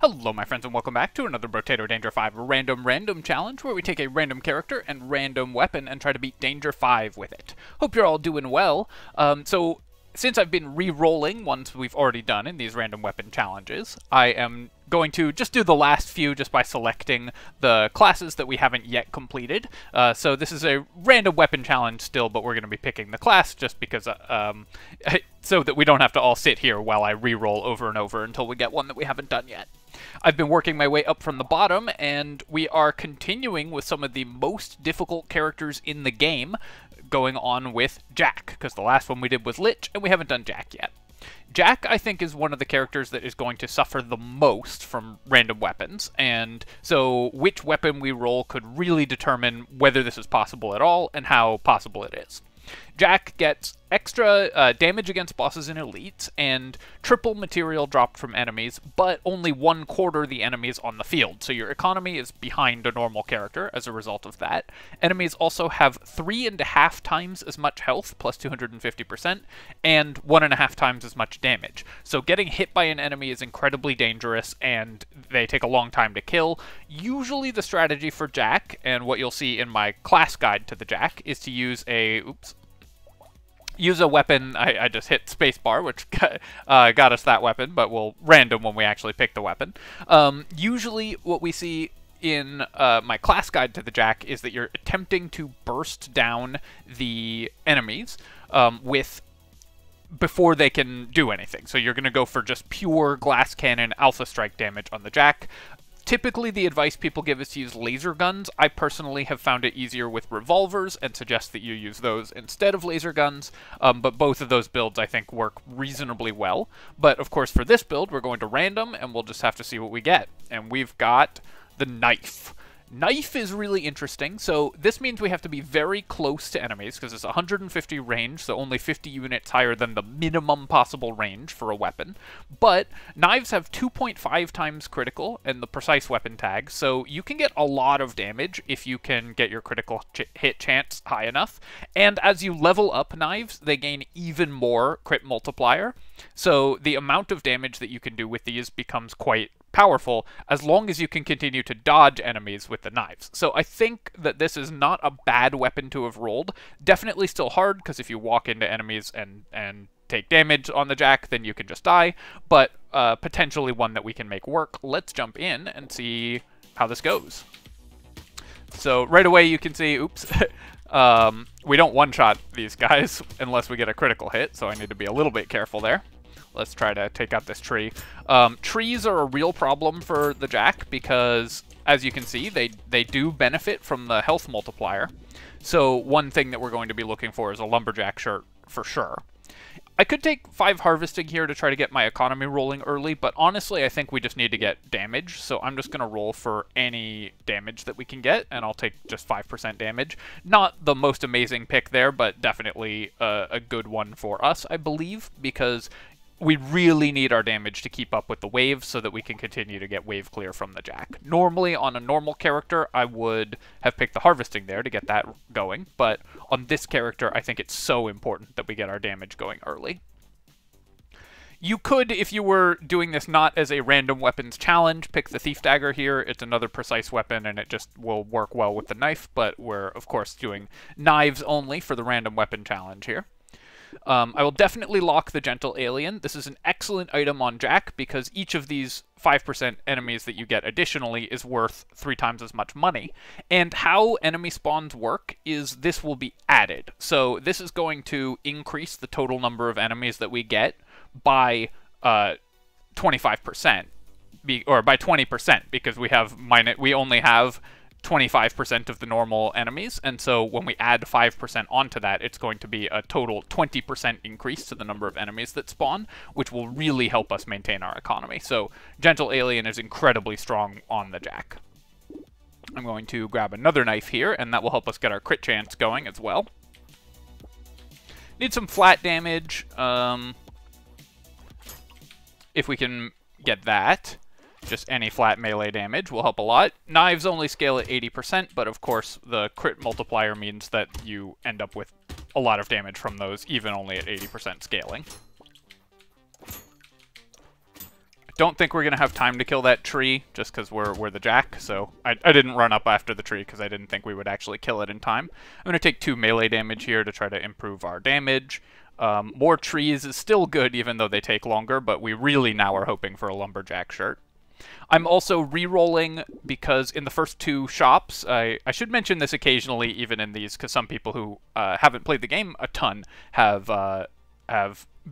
Hello my friends and welcome back to another Brotato Danger 5 random challenge where we take a random character and random weapon and try to beat Danger 5 with it. Hope you're all doing well. So since I've been re-rolling ones we've already done in these random weapon challenges, I am going to just do the last few just by selecting the classes that we haven't yet completed. So this is a random weapon challenge still, but we're going to be picking the class just because so that we don't have to all sit here while I re-roll over and over until we get one that we haven't done yet. I've been working my way up from the bottom, and we are continuing with some of the most difficult characters in the game, going on with Jack, because the last one we did was Lich, and we haven't done Jack yet. Jack, I think, is one of the characters that is going to suffer the most from random weapons, and so which weapon we roll could really determine whether this is possible at all, and how possible it is. Jack gets extra damage against bosses and elites, and triple material dropped from enemies, but only 1/4 the enemies on the field, so your economy is behind a normal character as a result of that. Enemies also have 3.5 times as much health, plus 250%, and 1.5 times as much damage. So getting hit by an enemy is incredibly dangerous, and they take a long time to kill. Usually the strategy for Jack, and what you'll see in my class guide to the Jack, is to use a... use a weapon. I just hit spacebar, which got us that weapon, but we'll random when we actually pick the weapon. Usually what we see in my class guide to the Jack is that you're attempting to burst down the enemies before they can do anything. So you're going to go for just pure glass cannon alpha strike damage on the Jack. Typically, the advice people give is to use laser guns. I personally have found it easier with revolvers and suggest that you use those instead of laser guns, but both of those builds, I think, work reasonably well. But, of course, for this build, we're going to random, and we'll just have to see what we get. And we've got the knife. Knife is really interesting, so this means we have to be very close to enemies, because it's 150 range, so only 50 units higher than the minimum possible range for a weapon. But knives have 2.5 times critical and the precise weapon tag, so you can get a lot of damage if you can get your critical hit chance high enough. And as you level up knives, they gain even more crit multiplier, so the amount of damage that you can do with these becomes quite powerful as long as you can continue to dodge enemies with the knives. So I think that this is not a bad weapon to have rolled. Definitely still hard, because if you walk into enemies and take damage on the Jack, then you can just die, but potentially one that we can make work. Let's jump in and see how this goes. So right away you can see, oops, we don't one-shot these guys unless we get a critical hit, so I need to be a little bit careful there. Let's try to take out this tree. Trees are a real problem for the Jack because, as you can see, they do benefit from the health multiplier. So one thing that we're going to be looking for is a lumberjack shirt for sure. I could take 5 harvesting here to try to get my economy rolling early, but honestly I think we just need to get damage, so I'm just going to roll for any damage that we can get, and I'll take just 5% damage. Not the most amazing pick there, but definitely a good one for us, I believe, because we really need our damage to keep up with the waves so that we can continue to get wave clear from the Jack. Normally, on a normal character, I would have picked the harvesting there to get that going, but on this character, I think it's so important that we get our damage going early. You could, if you were doing this not as a random weapons challenge, pick the Thief Dagger here. It's another precise weapon, and it just will work well with the knife, but we're, of course, doing knives only for the random weapon challenge here. I will definitely lock the Gentle Alien. This is an excellent item on Jack because each of these 5% enemies that you get additionally is worth 3 times as much money. And how enemy spawns work is this will be added. So this is going to increase the total number of enemies that we get by 25%, or by 20%, because we only have 25% of the normal enemies, and so when we add 5% onto that, it's going to be a total 20% increase to the number of enemies that spawn, which will really help us maintain our economy. So Gentle Alien is incredibly strong on the Jack. I'm going to grab another knife here, and that will help us get our crit chance going as well. Need some flat damage, if we can get that. Just any flat melee damage will help a lot. Knives only scale at 80%, but of course the crit multiplier means that you end up with a lot of damage from those, even only at 80% scaling. Don't think we're going to have time to kill that tree just because we're the jack, so I didn't run up after the tree because I didn't think we would actually kill it in time. I'm going to take 2 melee damage here to try to improve our damage. More trees is still good even though they take longer, but we really now are hoping for a lumberjack shirt. I'm also re-rolling because in the first 2 shops, I should mention this occasionally even in these because some people who haven't played the game a ton have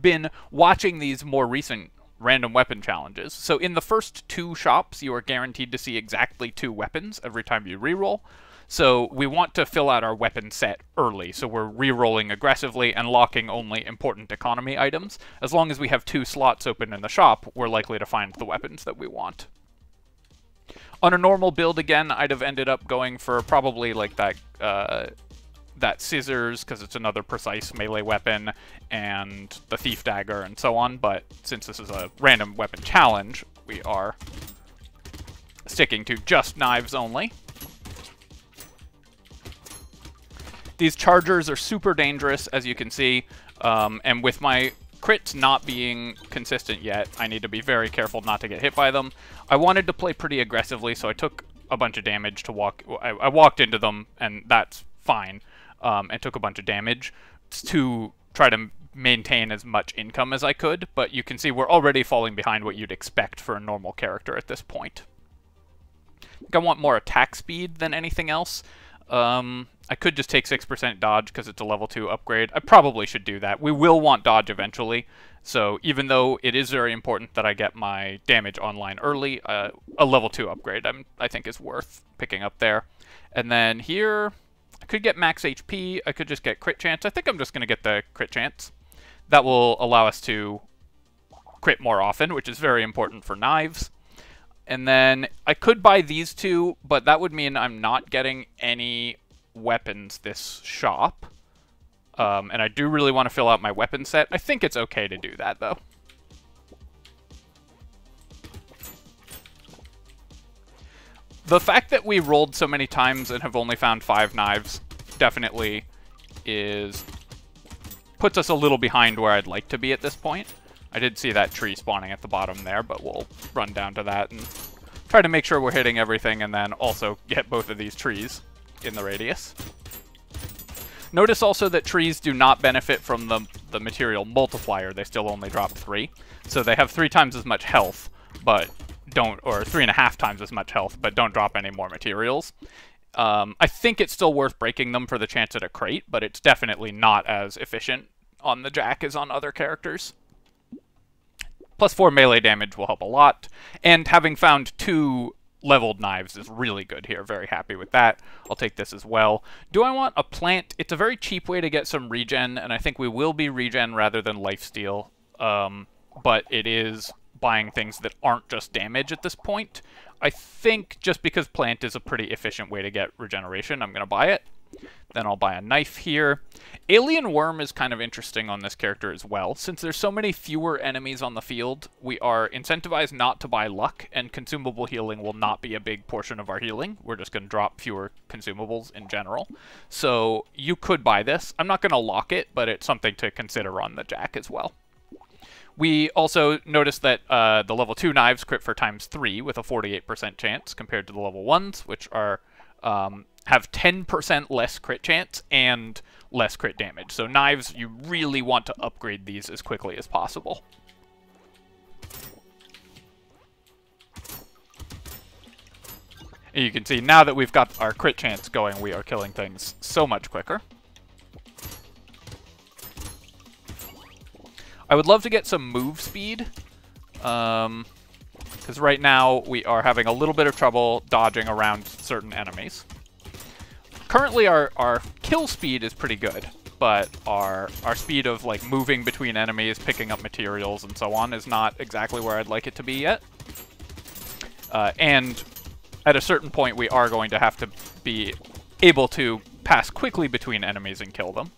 been watching these more recent random weapon challenges. So in the first 2 shops, you are guaranteed to see exactly 2 weapons every time you re-roll. So we want to fill out our weapon set early, so we're re-rolling aggressively and locking only important economy items. As long as we have 2 slots open in the shop, we're likely to find the weapons that we want. On a normal build, again, I'd have ended up going for probably like that scissors, because it's another precise melee weapon, and the thief dagger, and so on, but since this is a random weapon challenge, we are sticking to just knives only. These chargers are super dangerous, as you can see, and with my crits not being consistent yet, I need to be very careful not to get hit by them. I wanted to play pretty aggressively, so I took a bunch of damage to walk. I walked into them, and that's fine, and took a bunch of damage to try to maintain as much income as I could, but you can see we're already falling behind what you'd expect for a normal character at this point. I think I want more attack speed than anything else. I could just take 6% dodge because it's a level 2 upgrade. I probably should do that. We will want dodge eventually, so even though it is very important that I get my damage online early, a level 2 upgrade I think is worth picking up there. And then here, I could get max HP, I could just get crit chance. I think I'm just going to get the crit chance. That will allow us to crit more often, which is very important for knives. And then I could buy these 2, but that would mean I'm not getting any weapons this shop. And I do really want to fill out my weapon set. I think it's okay to do that, though. The fact that we rolled so many times and have only found 5 knives definitely puts us a little behind where I'd like to be at this point. I did see that tree spawning at the bottom there, but we'll run down to that and try to make sure we're hitting everything and then also get both of these trees in the radius. Notice also that trees do not benefit from the material multiplier. They still only drop 3. So they have 3 times as much health, but don't, or 3.5 times as much health, but don't drop any more materials. I think it's still worth breaking them for the chance at a crate, but it's definitely not as efficient on the jack as on other characters. Plus 4 melee damage will help a lot, and having found 2 leveled knives is really good here. Very happy with that. I'll take this as well. Do I want a plant? It's a very cheap way to get some regen, and I think we will be regen rather than lifesteal, but it is buying things that aren't just damage at this point. I think just because plant is a pretty efficient way to get regeneration, I'm going to buy it. Then I'll buy a knife here. Alien Worm is kind of interesting on this character as well. Since there's so many fewer enemies on the field, we are incentivized not to buy luck, and consumable healing will not be a big portion of our healing. We're just going to drop fewer consumables in general. So you could buy this. I'm not going to lock it, but it's something to consider on the jack as well. We also noticed that the level 2 knives crit for ×3 with a 48% chance compared to the level 1s, which are have 10% less crit chance and less crit damage. So knives, you really want to upgrade these as quickly as possible. And you can see now that we've got our crit chance going, we are killing things so much quicker. I would love to get some move speed, because right now we are having a little bit of trouble dodging around certain enemies. Currently our kill speed is pretty good, but our speed of like moving between enemies, picking up materials, and so on is not exactly where I'd like it to be yet. And at a certain point we are going to have to be able to pass quickly between enemies and kill them.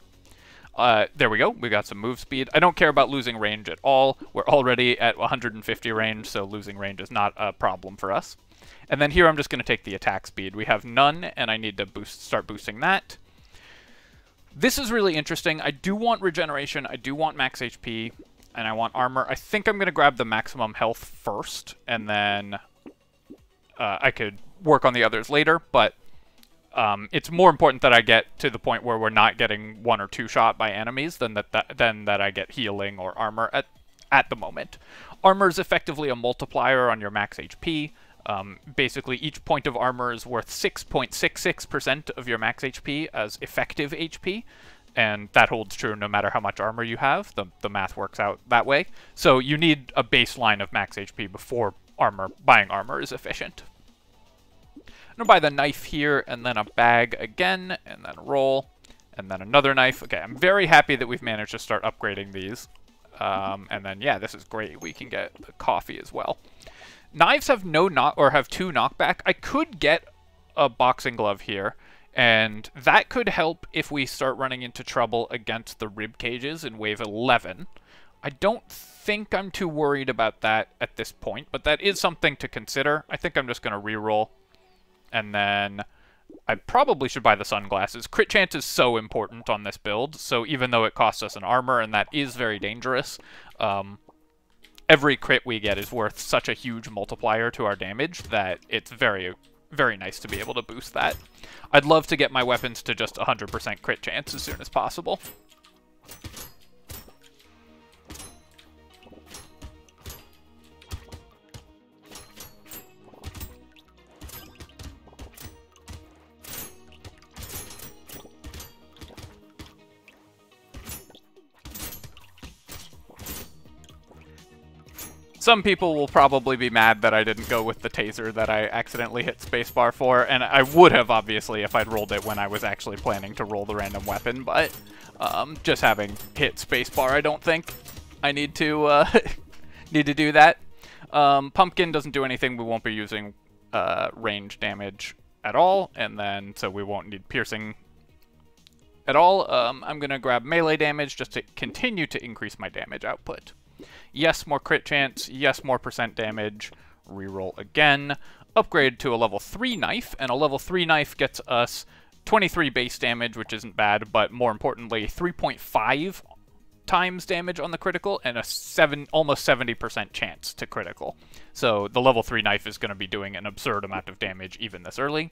There we go. We got some move speed. I don't care about losing range at all. We're already at 150 range, so losing range is not a problem for us. And then here I'm just going to take the attack speed. We have none, and I need to start boosting that. This is really interesting. I do want regeneration. I do want max HP. and I want armor. I think I'm going to grab the maximum health first, and then I could work on the others later, but it's more important that I get to the point where we're not getting 1 or 2 shot by enemies than that I get healing or armor at the moment. Armor is effectively a multiplier on your max HP. Basically, each point of armor is worth 6.66% of your max HP as effective HP, and that holds true no matter how much armor you have. The math works out that way. So you need a baseline of max HP before buying armor is efficient. I'm going to buy the knife here, and then a bag again, and then roll, and then another knife. Okay, I'm very happy that we've managed to start upgrading these. And then, yeah, this is great. We can get the coffee as well. Knives have have 2 knockback. I could get a boxing glove here, and that could help if we start running into trouble against the rib cages in wave 11. I don't think I'm too worried about that at this point, but that is something to consider. I think I'm just going to reroll. And then I probably should buy the sunglasses. Crit chance is so important on this build, so even though it costs us an armor, and that is very dangerous, every crit we get is worth such a huge multiplier to our damage that it's very, very nice to be able to boost that. I'd love to get my weapons to just 100% crit chance as soon as possible. Some people will probably be mad that I didn't go with the taser that I accidentally hit spacebar for, and I would have, obviously, if I'd rolled it when I was actually planning to roll the random weapon, but just having hit spacebar, I don't think I need to do that. Pumpkin doesn't do anything. We won't be using range damage at all, and then so we won't need piercing at all. I'm going to grab melee damage just to continue to increase my damage output. Yes, more crit chance. Yes, more percent damage. Reroll again. Upgrade to a level 3 knife, and a level 3 knife gets us 23 base damage, which isn't bad, but more importantly, 3.5 times damage on the critical, and a almost 70% chance to critical. So the level 3 knife is going to be doing an absurd amount of damage even this early.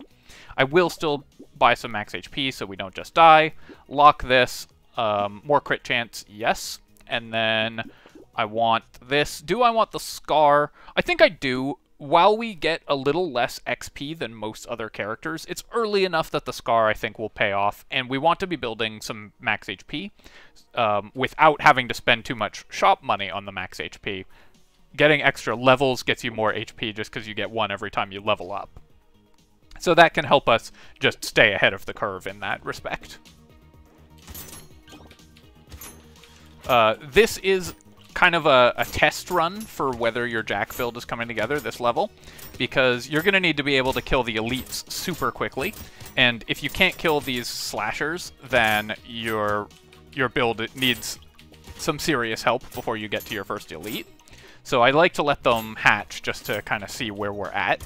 I will still buy some max HP so we don't just die. Lock this. More crit chance, yes. And then I want this. Do I want the scar? I think I do. While we get a little less XP than most other characters, it's early enough that the scar, I think, will pay off, and we want to be building some max HP without having to spend too much shop money on the max HP. Getting extra levels gets you more HP just because you get 1 every time you level up. So that can help us just stay ahead of the curve in that respect. This is kind of a test run for whether your Jack build is coming together this level, because you're going to need to be able to kill the elites super quickly, and if you can't kill these slashers, then your build needs some serious help before you get to your first elite. So I like to let them hatch just to kind of see where we're at.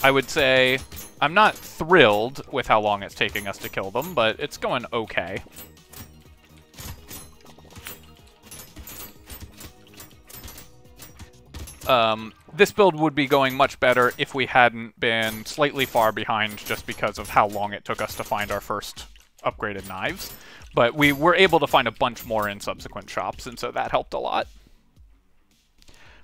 I would say I'm not thrilled with how long it's taking us to kill them, but it's going okay. This build would be going much better if we hadn't been slightly far behind just because of how long it took us to find our first upgraded knives. But we were able to find a bunch more in subsequent shops, and so that helped a lot.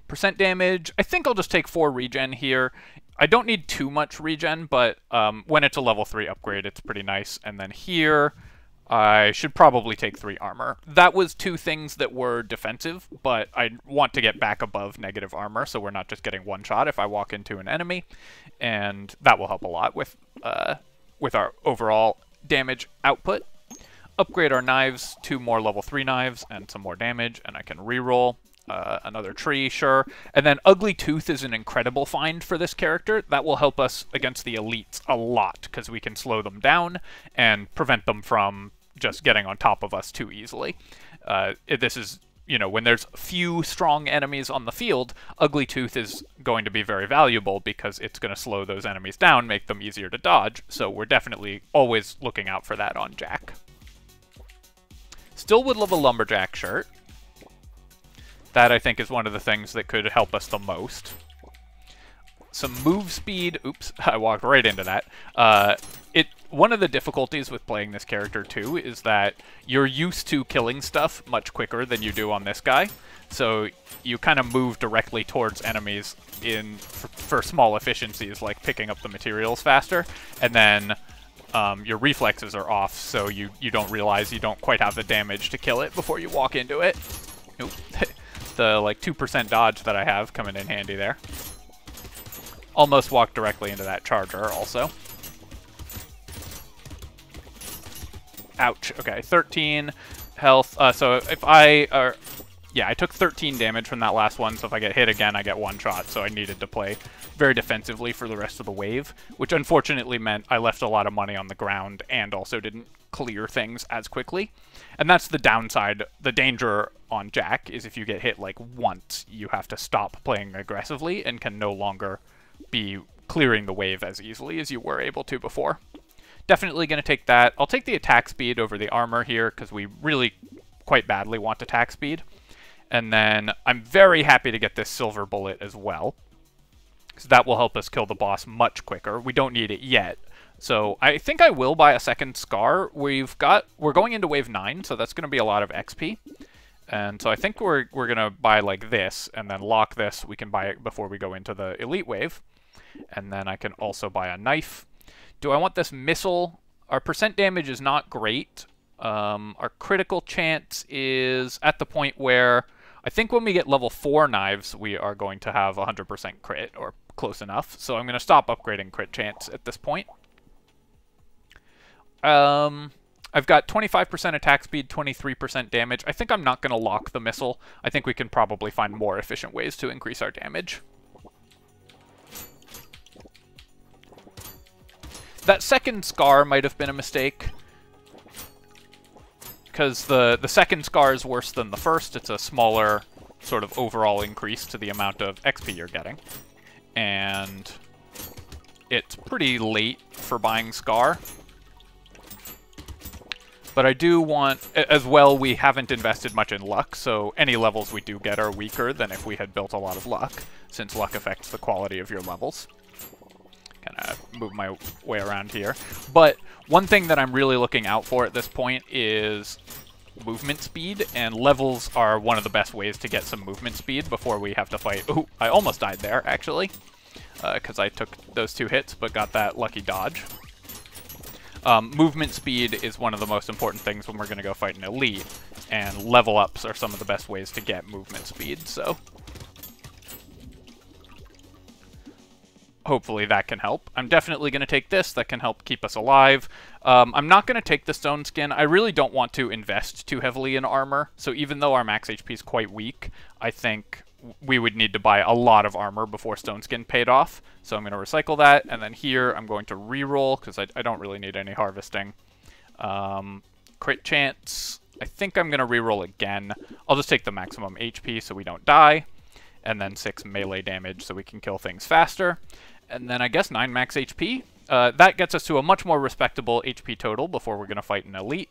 Percent damage, I think I'll just take 4 regen here. I don't need too much regen, but when it's a level 3 upgrade, it's pretty nice. And then here, I should probably take 3 armor. That was 2 things that were defensive, but I want to get back above negative armor, so we're not just getting 1 shot if I walk into an enemy, and that will help a lot with our overall damage output. Upgrade our knives, 2 more level 3 knives, and some more damage, and I can reroll. Another tree, sure. And then Ugly Tooth is an incredible find for this character. That will help us against the elites a lot, because we can slow them down and prevent them from just getting on top of us too easily. This is, you know, when there's few strong enemies on the field, Ugly Tooth is going to be very valuable because it's going to slow those enemies down, make them easier to dodge. So we're definitely always looking out for that on Jack. Still would love a lumberjack shirt. That, I think, is one of the things that could help us the most. Some move speed. Oops, I walked right into that. One of the difficulties with playing this character, too, is that you're used to killing stuff much quicker than you do on this guy. So you kind of move directly towards enemies for small efficiencies, like picking up the materials faster, and then your reflexes are off, so you don't realize you don't quite have the damage to kill it before you walk into it. Oop. The like 2% dodge that I have coming in handy there. Almost walked directly into that charger also. Ouch. Okay, 13 health. So if yeah, I took 13 damage from that last one, so if I get hit again, I get one shot, so I needed to play very defensively for the rest of the wave, which unfortunately meant I left a lot of money on the ground and also didn't clear things as quickly. And that's the downside. The danger on Jack is if you get hit like once, you have to stop playing aggressively and can no longer be clearing the wave as easily as you were able to before. Definitely going to take that. I'll take the attack speed over the armor here because we really quite badly want attack speed. And then I'm very happy to get this silver bullet as well, because that will help us kill the boss much quicker. We don't need it yet. So I think I will buy a second scar. We're going into wave 9, so that's going to be a lot of XP. And so I think we're going to buy like this and then lock this. We can buy it before we go into the elite wave. And then I can also buy a knife. Do I want this missile? Our percent damage is not great. Our critical chance is at the point where I think when we get level 4 knives, we are going to have 100% crit, or close enough. So I'm going to stop upgrading crit chance at this point. I've got 25% attack speed, 23% damage. I think I'm not going to lock the missile. I think we can probably find more efficient ways to increase our damage. That second scar might have been a mistake, because the second scar is worse than the first. It's a smaller sort of overall increase to the amount of XP you're getting. And it's pretty late for buying Scar. But I do want, as well, we haven't invested much in luck, so any levels we do get are weaker than if we had built a lot of luck, since luck affects the quality of your levels. Kind of move my way around here. But one thing that I'm really looking out for at this point is movement speed, and levels are one of the best ways to get some movement speed before we have to fight. Ooh, I almost died there, actually, because I took those 2 hits, but got that lucky dodge. Movement speed is one of the most important things when we're going to go fight an elite, and level ups are some of the best ways to get movement speed, so hopefully that can help. I'm definitely going to take this. That can help keep us alive. I'm not going to take the stone skin. I really don't want to invest too heavily in armor, so even though our max HP is quite weak, I think we would need to buy a lot of armor before stone skin paid off. So I'm going to recycle that, and then here I'm going to reroll because I don't really need any harvesting. Crit chance, I think I'm going to reroll again. I'll just take the maximum HP so we don't die, and then 6 melee damage so we can kill things faster. And then I guess 9 max HP. That gets us to a much more respectable HP total before we're going to fight an elite.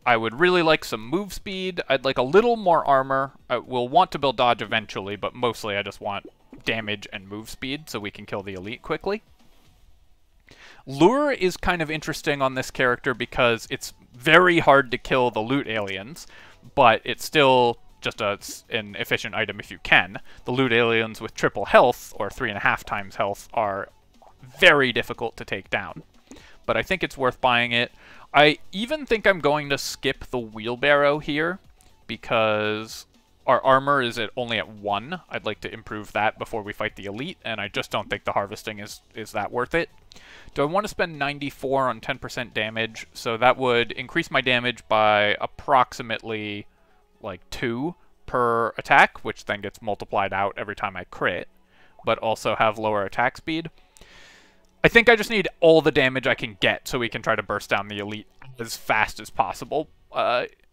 I would really like some move speed. I'd like a little more armor. I will want to build dodge eventually, but mostly I just want damage and move speed so we can kill the elite quickly. Lure is kind of interesting on this character because it's very hard to kill the loot aliens, but it's still just an efficient item if you can. The loot aliens with triple health, or 3.5 times health, are very difficult to take down. But I think it's worth buying it. I even think I'm going to skip the wheelbarrow here because our armor is only at 1. I'd like to improve that before we fight the elite, and I just don't think the harvesting is that worth it. Do I want to spend 94 on 10% damage? So that would increase my damage by approximately like 2 per attack, which then gets multiplied out every time I crit, but also have lower attack speed. I think I just need all the damage I can get so we can try to burst down the elite as fast as possible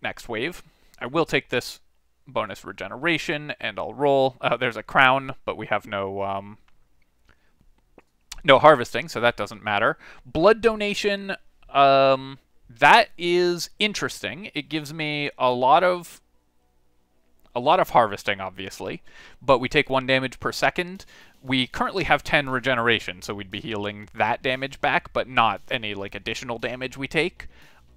next wave. I will take this bonus regeneration, and I'll roll. There's a crown, but we have no harvesting, so that doesn't matter. Blood donation, That is interesting. It gives me a lot of harvesting, obviously, but we take 1 damage per second. We currently have 10 regeneration, so we'd be healing that damage back, but not any like additional damage we take.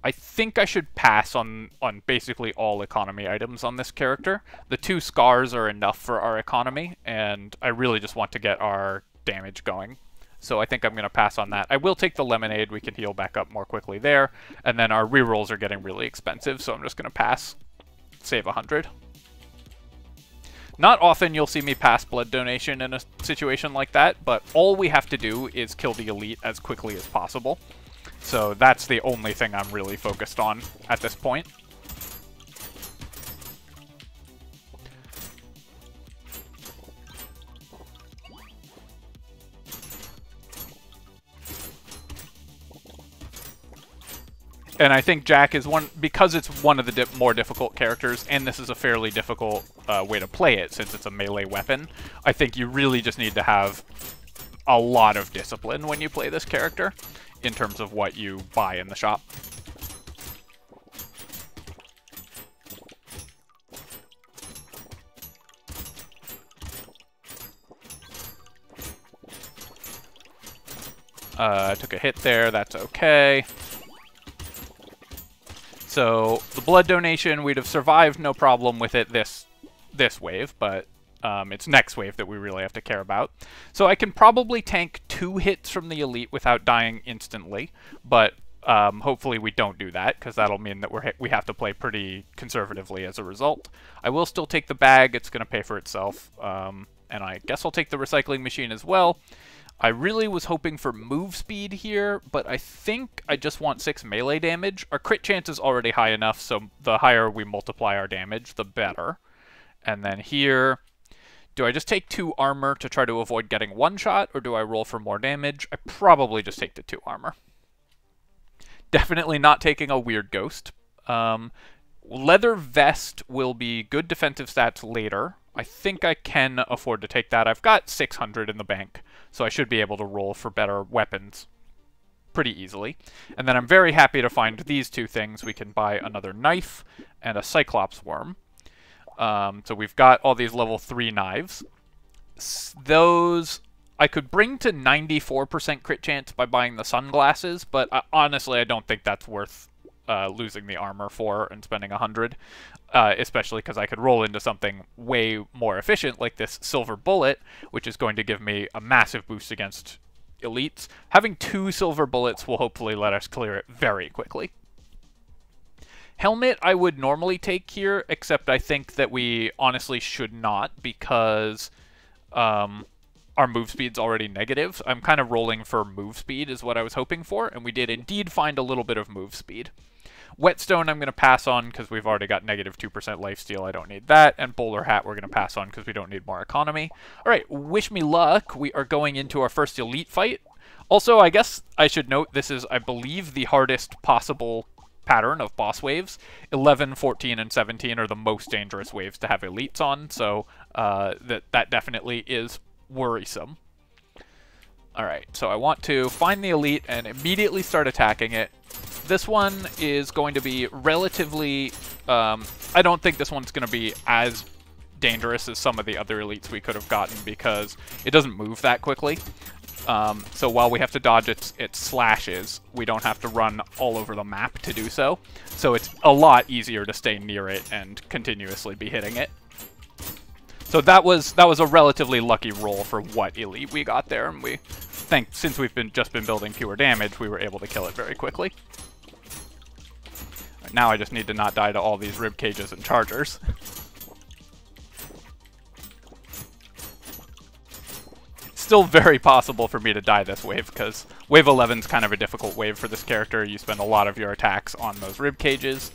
I think I should pass on basically all economy items on this character. The 2 scars are enough for our economy, and I really just want to get our damage going. So I think I'm going to pass on that. I will take the lemonade. We can heal back up more quickly there. And then our rerolls are getting really expensive, so I'm just going to pass. Save 100. Not often you'll see me pass blood donation in a situation like that, but all we have to do is kill the elite as quickly as possible. So that's the only thing I'm really focused on at this point. And I think Jack is because it's one of the more difficult characters, and this is a fairly difficult way to play it since it's a melee weapon. I think you really just need to have a lot of discipline when you play this character in terms of what you buy in the shop. I took a hit there, that's okay. So the blood donation, we'd have survived no problem with it this wave, but it's next wave that we really have to care about. So I can probably tank 2 hits from the elite without dying instantly, but hopefully we don't do that, because that'll mean that we have to play pretty conservatively as a result. I will still take the bag, it's going to pay for itself, and I guess I'll take the recycling machine as well. I really was hoping for move speed here, but I think I just want 6 melee damage. Our crit chance is already high enough, so the higher we multiply our damage, the better. And then here, do I just take 2 armor to try to avoid getting 1 shot, or do I roll for more damage? I probably just take the 2 armor. Definitely not taking a weird ghost. Leather vest will be good defensive stats later. I think I can afford to take that. I've got 600 in the bank, so I should be able to roll for better weapons pretty easily. And then I'm very happy to find these 2 things. We can buy another knife and a Cyclops worm. So we've got all these level 3 knives. Those I could bring to 94% crit chance by buying the sunglasses, but honestly I don't think that's worth losing the armor for and spending 100. Especially because I could roll into something way more efficient like this silver bullet, which is going to give me a massive boost against elites. Having 2 silver bullets will hopefully let us clear it very quickly. Helmet I would normally take here, except I think that we honestly should not, because our move speed's already negative. I'm kind of rolling for move speed is what I was hoping for, and we did indeed find a little bit of move speed. Whetstone I'm going to pass on because we've already got negative 2% lifesteal. I don't need that. And Bowler Hat we're going to pass on because we don't need more economy. Alright, wish me luck. We are going into our first elite fight. Also, I guess I should note this is, I believe, the hardest possible pattern of boss waves. 11, 14, and 17 are the most dangerous waves to have elites on, so that definitely is worrisome. Alright, so I want to find the elite and immediately start attacking it. This one is going to be relatively... I don't think this one's going to be as dangerous as some of the other elites we could have gotten because it doesn't move that quickly. So while we have to dodge its slashes, we don't have to run all over the map to do so. So it's a lot easier to stay near it and continuously be hitting it. So that was a relatively lucky roll for what elite we got there, and we think since we've just been building pure damage, we were able to kill it very quickly. Right, now I just need to not die to all these rib cages and chargers. Still very possible for me to die this wave, because wave 11 is kind of a difficult wave for this character. You spend a lot of your attacks on those rib cages,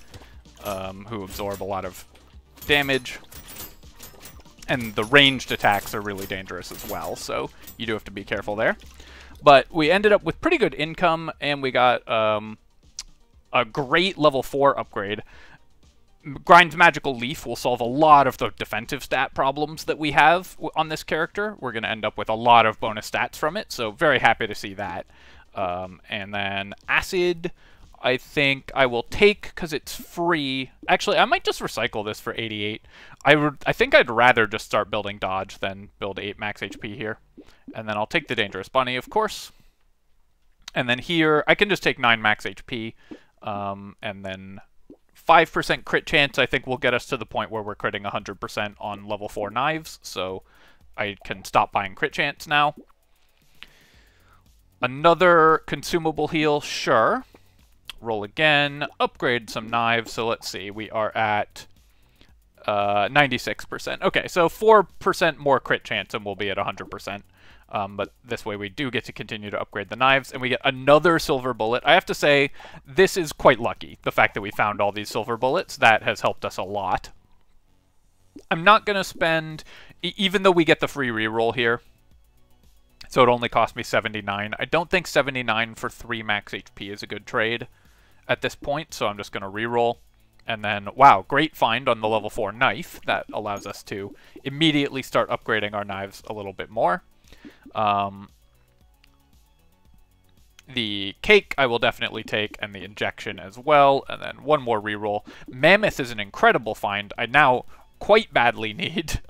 who absorb a lot of damage. And the ranged attacks are really dangerous as well, so you do have to be careful there. But we ended up with pretty good income, and we got a great level 4 upgrade. Grind's Magical Leaf will solve a lot of the defensive stat problems that we have on this character. We're going to end up with a lot of bonus stats from it, so very happy to see that. And then Acid, I think I will take, because it's free. Actually, I might just recycle this for 88. I think I'd rather just start building dodge than build 8 max HP here. And then I'll take the dangerous bunny, of course. And then here, I can just take 9 max HP. And then 5% crit chance, I think, will get us to the point where we're critting 100% on level 4 knives. So I can stop buying crit chance now. Another consumable heal, sure. Roll again, upgrade some knives. So let's see, we are at 96%. Okay, so 4% more crit chance and we'll be at 100%. But this way we do get to continue to upgrade the knives, and we get another silver bullet. I have to say, this is quite lucky, the fact that we found all these silver bullets. That has helped us a lot. I'm not going to spend, even though we get the free reroll here, so it only cost me 79. I don't think 79 for 3 max HP is a good trade at this point, so I'm just going to reroll. And then, wow, great find on the level 4 knife. That allows us to immediately start upgrading our knives a little bit more. The cake I will definitely take, and the injection as well. And then one more reroll. Mammoth is an incredible find. I now quite badly need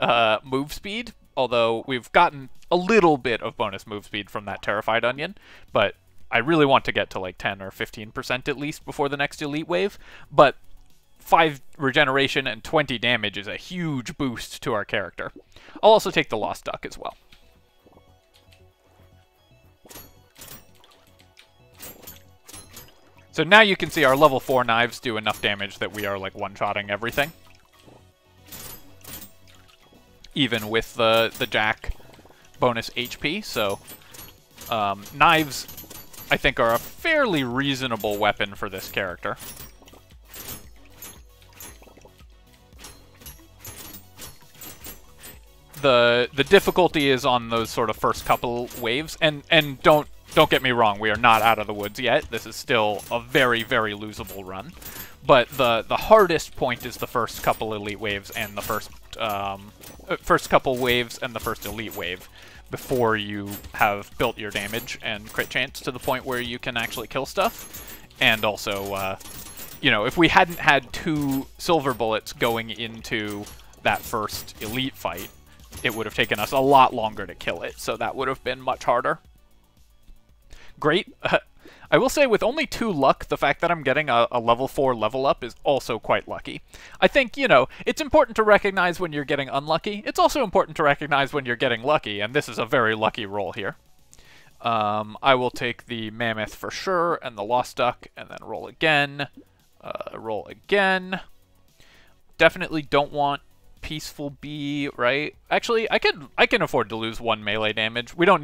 move speed, although we've gotten a little bit of bonus move speed from that Terrified Onion, but I really want to get to like 10 or 15% at least before the next elite wave. But 5 regeneration and 20 damage is a huge boost to our character. I'll also take the Lost Duck as well. So now you can see our level 4 knives do enough damage that we are like one-shotting everything. Even with the Jack bonus HP, so knives, I think, are a fairly reasonable weapon for this character. The difficulty is on those sort of first couple waves, and don't get me wrong, we are not out of the woods yet. This is still a very, very losable run. But the hardest point is the first couple elite waves and the first couple waves and the first elite wave, before you have built your damage and crit chance to the point where you can actually kill stuff. And also, you know, if we hadn't had 2 silver bullets going into that first elite fight, it would have taken us a lot longer to kill it, so that would have been much harder. Great. I will say, with only 2 luck, the fact that I'm getting a level 4 level up is also quite lucky. I think, you know, it's important to recognize when you're getting unlucky. It's also important to recognize when you're getting lucky, and this is a very lucky roll here. I will take the Mammoth for sure, and the Lost Duck, and then roll again. Roll again. Definitely don't want Peaceful Bee, right? Actually, I can afford to lose 1 melee damage. We don't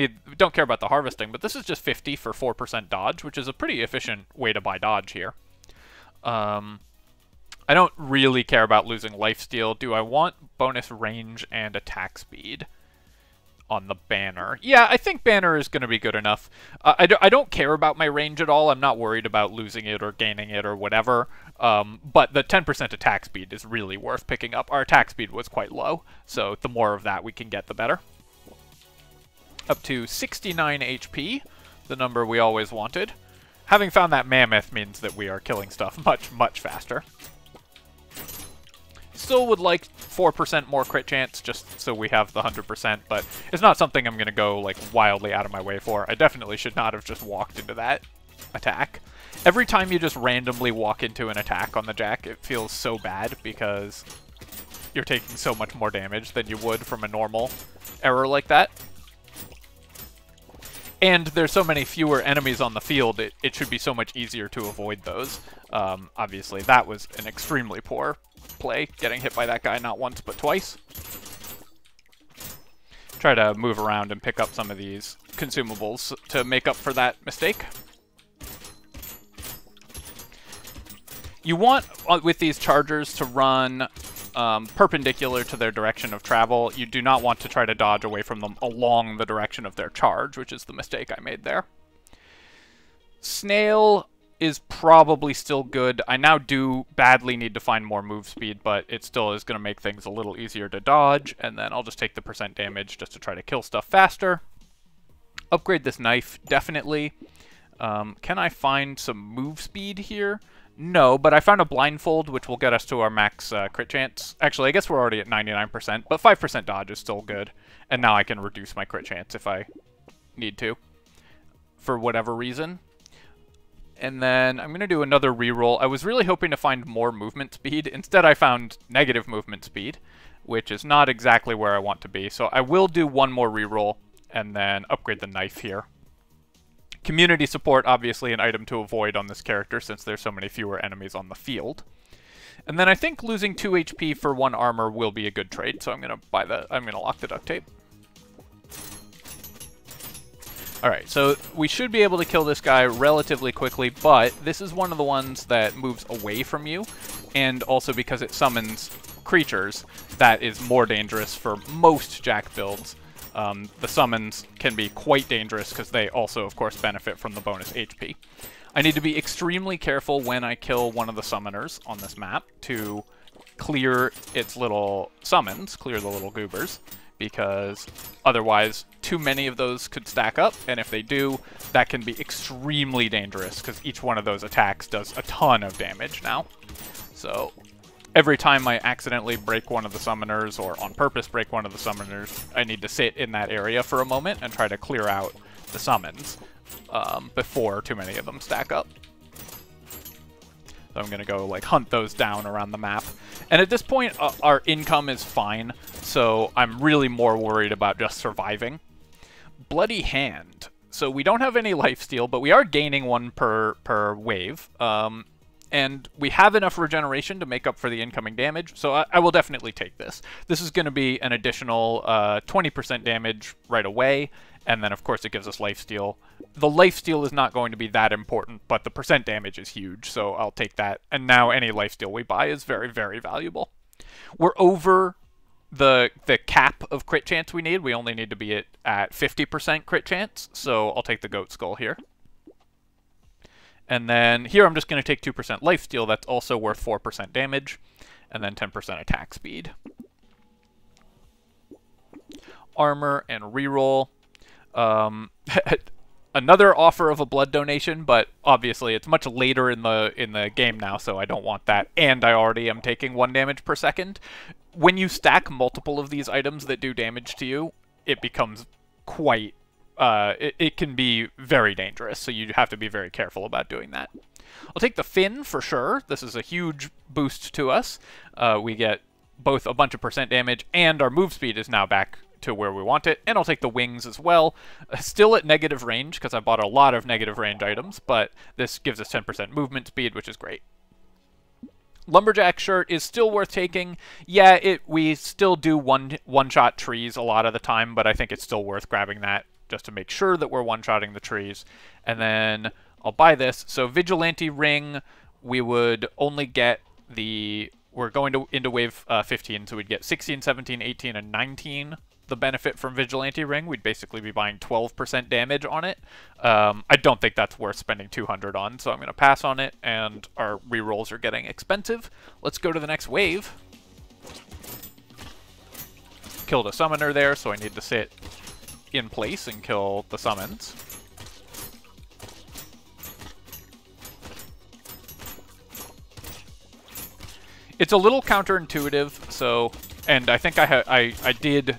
care about the harvesting, but this is just 50 for 4% dodge, which is a pretty efficient way to buy dodge here. I don't really care about losing lifesteal. Do I want bonus range and attack speed on the banner? Yeah, I think banner is going to be good enough. I don't care about my range at all. I'm not worried about losing it or gaining it or whatever. But the 10% attack speed is really worth picking up. Our attack speed was quite low, so the more of that we can get, the better. Up to 69 HP, the number we always wanted. Having found that Mammoth means that we are killing stuff much, much faster. Still would like 4% more crit chance, just so we have the 100%, but it's not something I'm going to go like wildly out of my way for. I definitely should not have just walked into that attack. Every time you just randomly walk into an attack on the Jack, it feels so bad because you're taking so much more damage than you would from a normal error like that. And there's so many fewer enemies on the field, it should be so much easier to avoid those. Obviously, that was an extremely poor play, getting hit by that guy not once but twice. Try to move around and pick up some of these consumables to make up for that mistake. You want, with these chargers, to run perpendicular to their direction of travel. You do not want to try to dodge away from them along the direction of their charge, which is the mistake I made there. Snail is probably still good. I now do badly need to find more move speed, but it still is going to make things a little easier to dodge, and then I'll just take the % damage just to try to kill stuff faster. Upgrade this knife, definitely. Can I find some move speed here? No, but I found a blindfold, which will get us to our max crit chance. Actually, I guess we're already at 99%, but 5% dodge is still good. And now I can reduce my crit chance if I need to, for whatever reason. And then I'm going to do another reroll. I was really hoping to find more movement speed. Instead, I found negative movement speed, which is not exactly where I want to be. So I will do one more reroll and then upgrade the knife here. Community support, obviously an item to avoid on this character since there's so many fewer enemies on the field. And then I think losing 2 HP for 1 armor will be a good trade, so I'm going to buy that. I'm going to lock the duct tape. Alright, so we should be able to kill this guy relatively quickly, but this is one of the ones that moves away from you, and also because it summons creatures, that is more dangerous for most Jack builds. The summons can be quite dangerous because they also, of course, benefit from the bonus HP. I need to be extremely careful when I kill one of the summoners on this map to clear its little summons, clear the little goobers, because otherwise too many of those could stack up, and if they do, that can be extremely dangerous because each one of those attacks does a ton of damage now. So every time I accidentally break one of the summoners, or on purpose break one of the summoners, I need to sit in that area for a moment and try to clear out the summons before too many of them stack up. So I'm going to go like hunt those down around the map. And at this point, our income is fine, so I'm really more worried about just surviving. Bloody Hand. So we don't have any lifesteal, but we are gaining 1 per wave. And we have enough regeneration to make up for the incoming damage, so I will definitely take this. This is going to be an additional 20% damage right away, and then of course it gives us lifesteal. The lifesteal is not going to be that important, but the percent damage is huge, so I'll take that. And now any lifesteal we buy is very, very valuable. We're over the cap of crit chance we need. We only need to be at 50% crit chance, so I'll take the goat skull here. And then here I'm just going to take 2% lifesteal. That's also worth 4% damage. And then 10% attack speed. Armor and reroll. Another offer of a blood donation, but obviously it's much later in the game now, so I don't want that. And I already am taking 1 damage per second. When you stack multiple of these items that do damage to you, it becomes quite... it can be very dangerous, so you have to be very careful about doing that. I'll take the fin for sure. This is a huge boost to us. We get both a bunch of percent damage, and our move speed is now back to where we want it. And I'll take the wings as well. Still at negative range, because I bought a lot of negative range items, but this gives us 10% movement speed, which is great. Lumberjack shirt is still worth taking. Yeah, we still do one-shot trees a lot of the time, but I think it's still worth grabbing that, just to make sure that we're one-shotting the trees. And then I'll buy this. So Vigilante Ring, we would only get we're going into wave 15, so we'd get 16, 17, 18, and 19. The benefit from Vigilante Ring, we'd basically be buying 12% damage on it. I don't think that's worth spending 200 on, so I'm going to pass on it, and our rerolls are getting expensive. Let's go to the next wave. Killed a summoner there, so I need to sit in place and kill the summons. It's a little counterintuitive, so, and I think I did,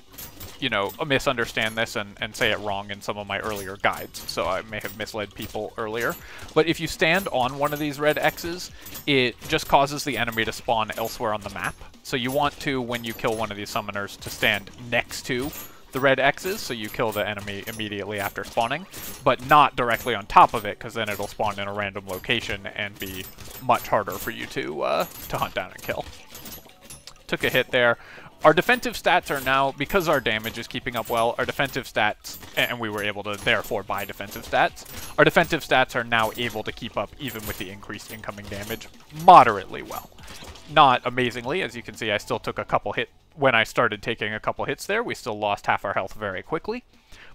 you know, misunderstand this and say it wrong in some of my earlier guides, so I may have misled people earlier. But if you stand on one of these red X's, it just causes the enemy to spawn elsewhere on the map. So you want to, when you kill one of these summoners, to stand next to the red X's, so you kill the enemy immediately after spawning, but not directly on top of it, because then it'll spawn in a random location and be much harder for you to hunt down and kill. Took a hit there. Our defensive stats are now, because our damage is keeping up well, our defensive stats, and we were able to therefore buy defensive stats, our defensive stats are now able to keep up even with the increased incoming damage moderately well. Not amazingly, as you can see, I still took a couple hits. When I started taking a couple hits there, we still lost half our health very quickly,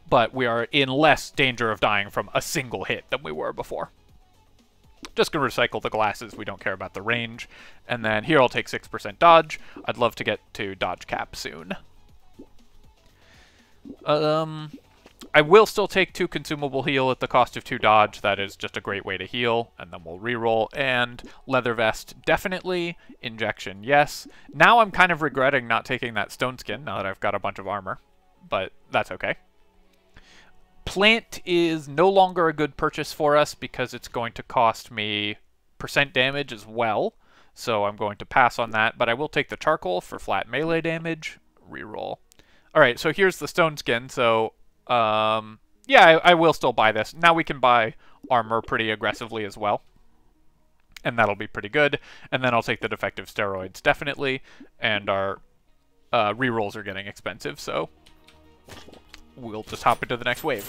but we are in less danger of dying from a single hit than we were before. Just going to recycle the glasses, we don't care about the range. And then here I'll take 6% dodge. I'd love to get to dodge cap soon. I I will still take 2 consumable heal at the cost of 2 dodge. That is just a great way to heal. And then we'll reroll. And leather vest, definitely. Injection, yes. Now I'm kind of regretting not taking that stone skin now that I've got a bunch of armor. But that's okay. Plant is no longer a good purchase for us because it's going to cost me % damage as well. So I'm going to pass on that. But I will take the charcoal for flat melee damage. Reroll. Alright, so here's the stone skin. So... yeah, I will still buy this. Now we can buy armor pretty aggressively as well. And that'll be pretty good. And then I'll take the defective steroids, definitely. And our rerolls are getting expensive, so we'll just hop into the next wave.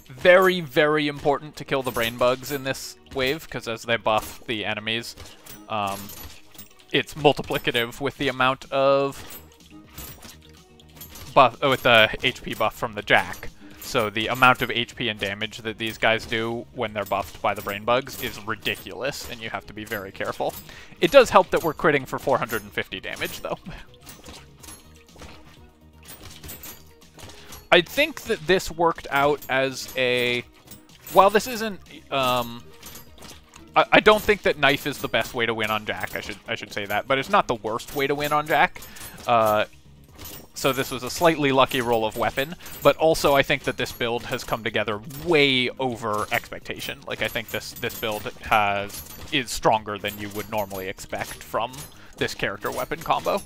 Very, very important to kill the brain bugs in this wave, because as they buff the enemies, it's multiplicative with the amount of... with the HP buff from the Jack. So the amount of HP and damage that these guys do when they're buffed by the brain bugs is ridiculous, and you have to be very careful. It does help that we're critting for 450 damage, though. I think that this worked out as a... While this isn't... I don't think that knife is the best way to win on Jack, I should say that, but it's not the worst way to win on Jack. So this was a slightly lucky roll of weapon, but also I think that this build has come together way over expectation. Like, I think this build is stronger than you would normally expect from this character weapon combo.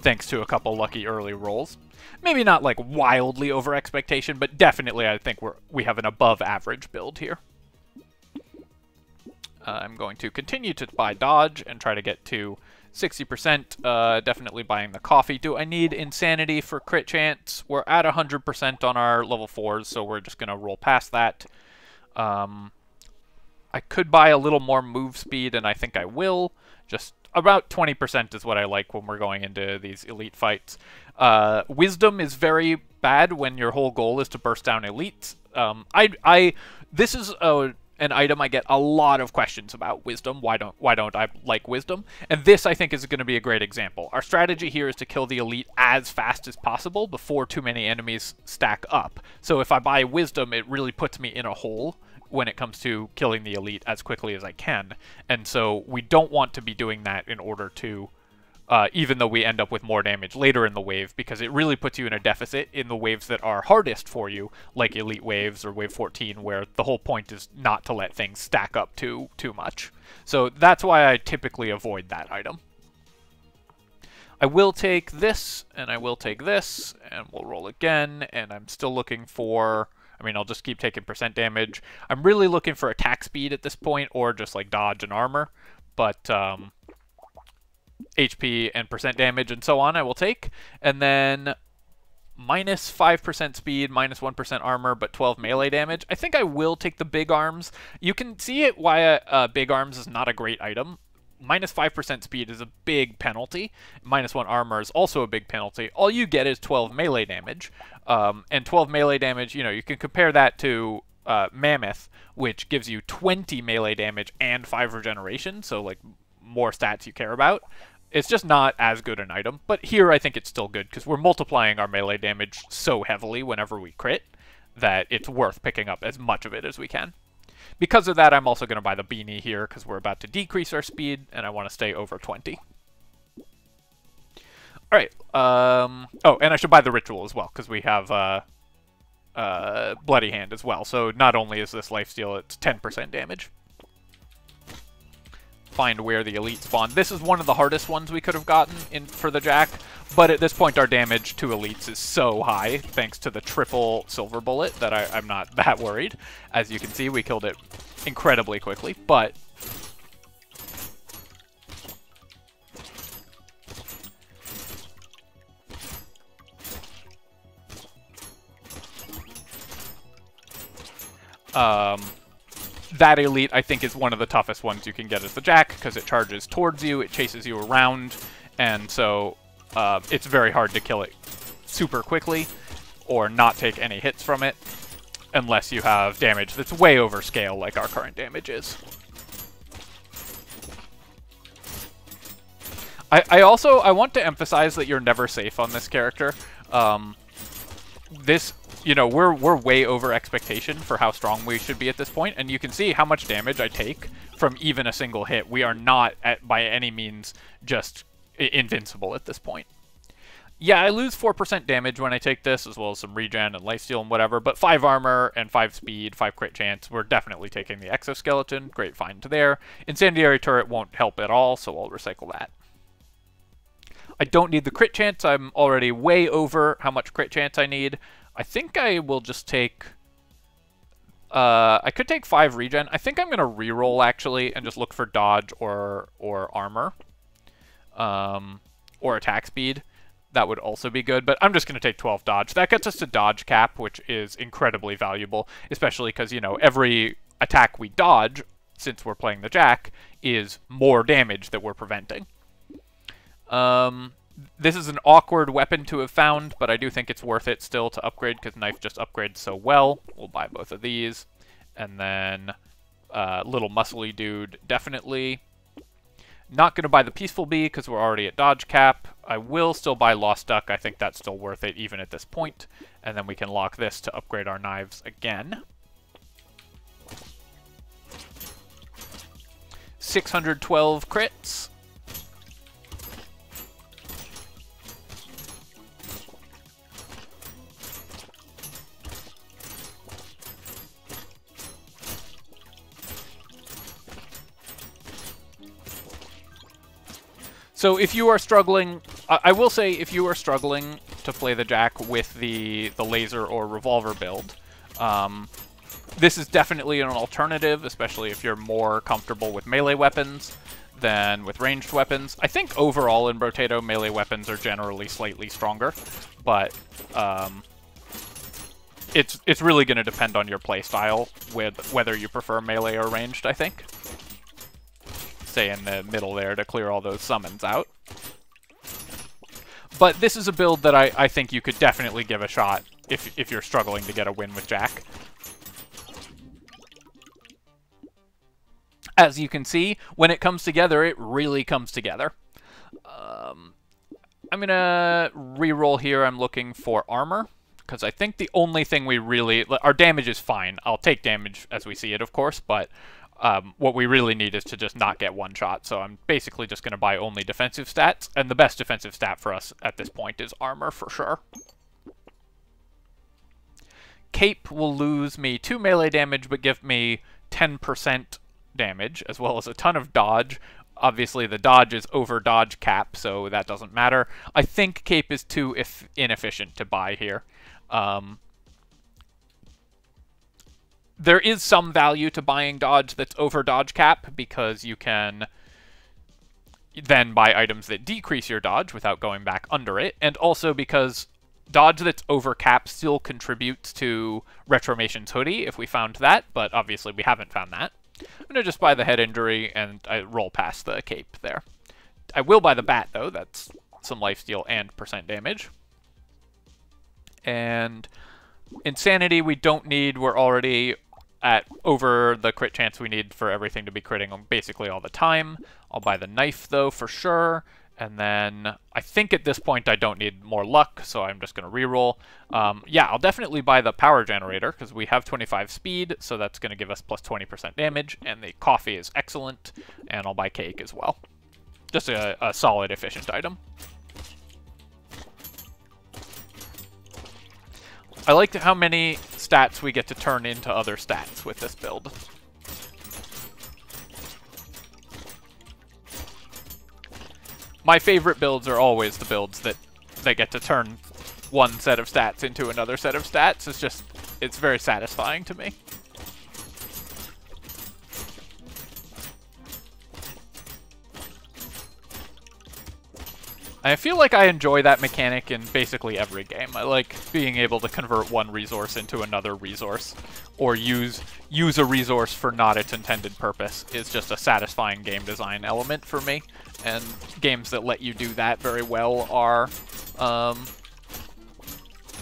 Thanks to a couple lucky early rolls. Maybe not like wildly over expectation, but definitely I think we have an above average build here. I'm going to continue to buy dodge and try to get to 60%, definitely buying the coffee. Do I need insanity for crit chance? We're at 100% on our level 4s, so we're just going to roll past that. I could buy a little more move speed, and I think I will. Just about 20% is what I like when we're going into these elite fights. Wisdom is very bad when your whole goal is to burst down elites. This is an item I get a lot of questions about. Wisdom. Why don't I like wisdom? And this, I think, is going to be a great example. Our strategy here is to kill the elite as fast as possible before too many enemies stack up. So if I buy wisdom, it really puts me in a hole when it comes to killing the elite as quickly as I can. And so we don't want to be doing that in order to, even though we end up with more damage later in the wave, because it really puts you in a deficit in the waves that are hardest for you, like elite waves or wave 14, where the whole point is not to let things stack up too much. So that's why I typically avoid that item. I will take this, and I will take this, and we'll roll again, and I'm still looking for... I mean, I'll just keep taking % damage. I'm really looking for attack speed at this point, or just like dodge and armor, but HP and % damage and so on I will take. And then minus 5% speed, minus 1% armor, but 12 melee damage. I think I will take the big arms. You can see it why big arms is not a great item. Minus 5% speed is a big penalty. Minus 1 armor is also a big penalty. All you get is 12 melee damage. And 12 melee damage, you know, you can compare that to Mammoth, which gives you 20 melee damage and 5 regeneration, so like more stats you care about. It's just not as good an item, but here I think it's still good because we're multiplying our melee damage so heavily whenever we crit that it's worth picking up as much of it as we can. Because of that, I'm also going to buy the beanie here because we're about to decrease our speed, and I want to stay over 20. Alright, oh, and I should buy the ritual as well, because we have Bloody Hand as well. So not only is this lifesteal, it's 10% damage. Find where the elite spawn. This is one of the hardest ones we could have gotten in for the Jack, but at this point our damage to elites is so high, thanks to the triple silver bullet, that I'm not that worried. As you can see, we killed it incredibly quickly, but... that elite, I think, is one of the toughest ones you can get as the Jack, because it charges towards you, it chases you around, and so it's very hard to kill it super quickly, or not take any hits from it, unless you have damage that's way over scale, like our current damage is. I want to emphasize that you're never safe on this character. This, you know, we're way over expectation for how strong we should be at this point, and you can see how much damage I take from even a single hit. We are not, by any means, just invincible at this point. Yeah, I lose 4% damage when I take this, as well as some regen and lifesteal and whatever, but 5 armor and 5 speed, 5 crit chance, we're definitely taking the exoskeleton. Great find there. Incendiary turret won't help at all, so I'll recycle that. I don't need the crit chance. I'm already way over how much crit chance I need. I think I will just take... I could take 5 regen. I think I'm going to reroll, actually, and just look for dodge or armor. Or attack speed. That would also be good, but I'm just going to take 12 dodge. That gets us to dodge cap, which is incredibly valuable, especially because, you know, every attack we dodge, since we're playing the Jack, is more damage that we're preventing. This is an awkward weapon to have found, but I do think it's worth it still to upgrade, because knife just upgrades so well. We'll buy both of these. And then, little muscly dude, definitely. Not going to buy the Peaceful Bee because we're already at dodge cap. I will still buy Lost Duck. I think that's still worth it even at this point. And then we can lock this to upgrade our knives again. 612 crits. So if you are struggling, I will say if you are struggling to play the Jack with the laser or revolver build, this is definitely an alternative, especially if you're more comfortable with melee weapons than with ranged weapons. I think overall in Brotato, melee weapons are generally slightly stronger, but it's really going to depend on your playstyle with whether you prefer melee or ranged, I think. Stay in the middle there to clear all those summons out. But this is a build that I think you could definitely give a shot if you're struggling to get a win with Jack. As you can see, when it comes together, it really comes together. I'm going to reroll here. I'm looking for armor, because I think the only thing we really... Our damage is fine. I'll take damage as we see it, of course, but... what we really need is to just not get one shot, so I'm basically just going to buy only defensive stats, and the best defensive stat for us at this point is armor for sure. Cape will lose me 2 melee damage, but give me 10% damage, as well as a ton of dodge. Obviously, the dodge is over dodge cap, so that doesn't matter. I think Cape is too inefficient to buy here. There is some value to buying dodge that's over dodge cap, because you can then buy items that decrease your dodge without going back under it, and also because dodge that's over cap still contributes to Retromation's hoodie, if we found that, but obviously we haven't found that. I'm going to just buy the head injury, and I roll past the cape there. I will buy the bat, though. That's some lifesteal and % damage. And insanity we don't need. We're already at over the crit chance we need for everything to be critting basically all the time. I'll buy the knife, though, for sure. And then I think at this point I don't need more luck, so I'm just going to reroll. Yeah, I'll definitely buy the power generator, because we have 25 speed, so that's going to give us plus 20% damage. And the coffee is excellent, and I'll buy cake as well. Just a solid, efficient item. I like how many stats we get to turn into other stats with this build. My favorite builds are always the builds that they get to turn one set of stats into another set of stats. It's very satisfying to me. I feel like I enjoy that mechanic in basically every game. I like being able to convert one resource into another resource, or use a resource for not its intended purpose. It's just a satisfying game design element for me, and games that let you do that very well are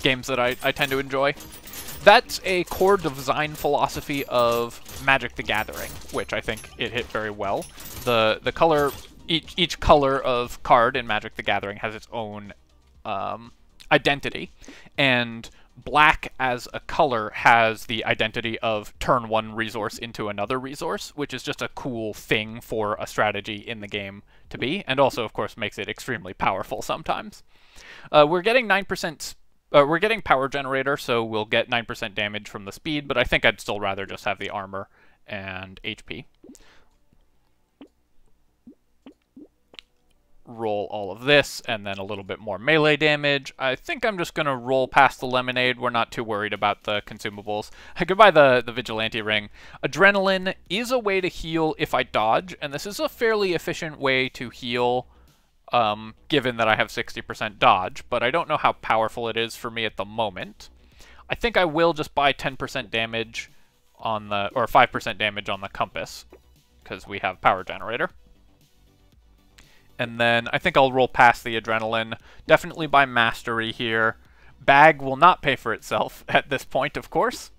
games that I tend to enjoy. That's a core design philosophy of Magic the Gathering, which I think it hit very well. The color... Each color of card in Magic the Gathering has its own identity, and black as a color has the identity of turn one resource into another resource, which is just a cool thing for a strategy in the game to be, and also, of course, makes it extremely powerful sometimes. We're getting 9%. We're getting power generator, so we'll get 9% damage from the speed, but I think I'd still rather just have the armor and HP. Roll all of this, and then a little bit more melee damage. I think I'm just going to roll past the lemonade. We're not too worried about the consumables. I could buy the vigilante ring. Adrenaline is a way to heal if I dodge, and this is a fairly efficient way to heal, given that I have 60% dodge, but I don't know how powerful it is for me at the moment. I think I will just buy 10% damage on the, or 5% damage on the compass, because we have power generator. And then I think I'll roll past the adrenaline. Definitely buy mastery here. Bag will not pay for itself at this point, of course.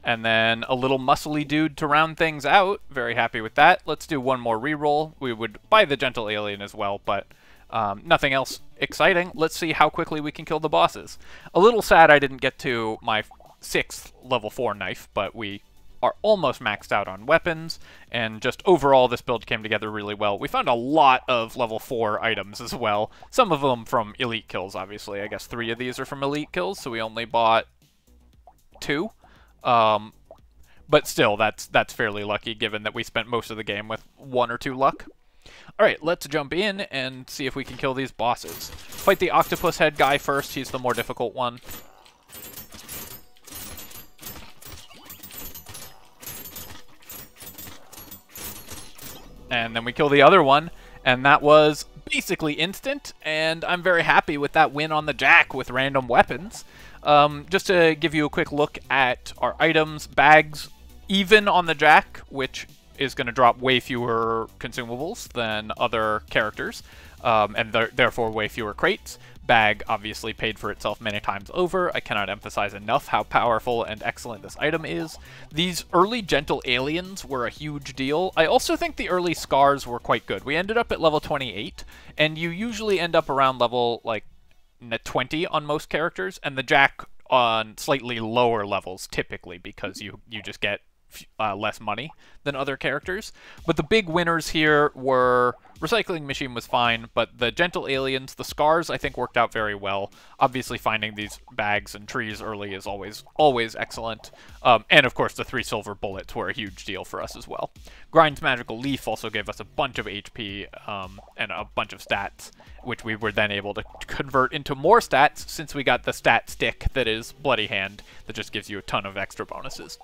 And then a little muscly dude to round things out. Very happy with that. Let's do one more reroll. We would buy the gentle alien as well, but nothing else exciting. Let's see how quickly we can kill the bosses. A little sad I didn't get to my 6th level 4 knife, but we are almost maxed out on weapons, and just overall this build came together really well. We found a lot of level 4 items as well, some of them from elite kills, obviously. I guess 3 of these are from elite kills, so we only bought 2. But still, that's fairly lucky, given that we spent most of the game with 1 or 2 luck. Alright, let's jump in and see if we can kill these bosses. Fight the octopus head guy first, he's the more difficult one. And then we kill the other one, and that was basically instant, and I'm very happy with that win on the Jack with random weapons. Just to give you a quick look at our items, bags, even on the Jack, which is going to drop way fewer consumables than other characters, and therefore way fewer crates. Bag obviously paid for itself many times over. I cannot emphasize enough how powerful and excellent this item is. These early gentle aliens were a huge deal. I also think the early scars were quite good. We ended up at level 28, and you usually end up around level like 20 on most characters, and the Jack on slightly lower levels typically, because you just get less money than other characters. But the big winners here were Recycling Machine was fine, but the gentle aliens, the scars, I think worked out very well. Obviously finding these bags and trees early is always excellent. And of course the 3 silver bullets were a huge deal for us as well. Grind's Magical Leaf also gave us a bunch of HP and a bunch of stats, which we were then able to convert into more stats since we got the stat stick that is Bloody Hand that just gives you a ton of extra bonuses.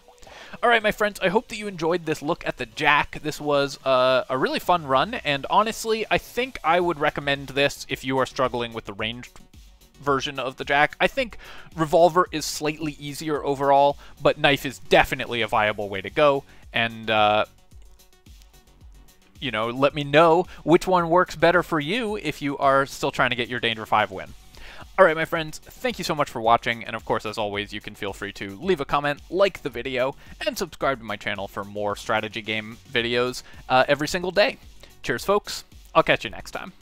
Alright, my friends, I hope that you enjoyed this look at the Jack. This was a really fun run, and honestly, I think I would recommend this if you are struggling with the ranged version of the Jack. I think Revolver is slightly easier overall, but Knife is definitely a viable way to go, and you know, let me know which one works better for you if you are still trying to get your Danger 5 win. Alright, my friends, thank you so much for watching, and of course, as always, you can feel free to leave a comment, like the video, and subscribe to my channel for more strategy game videos every single day. Cheers, folks. I'll catch you next time.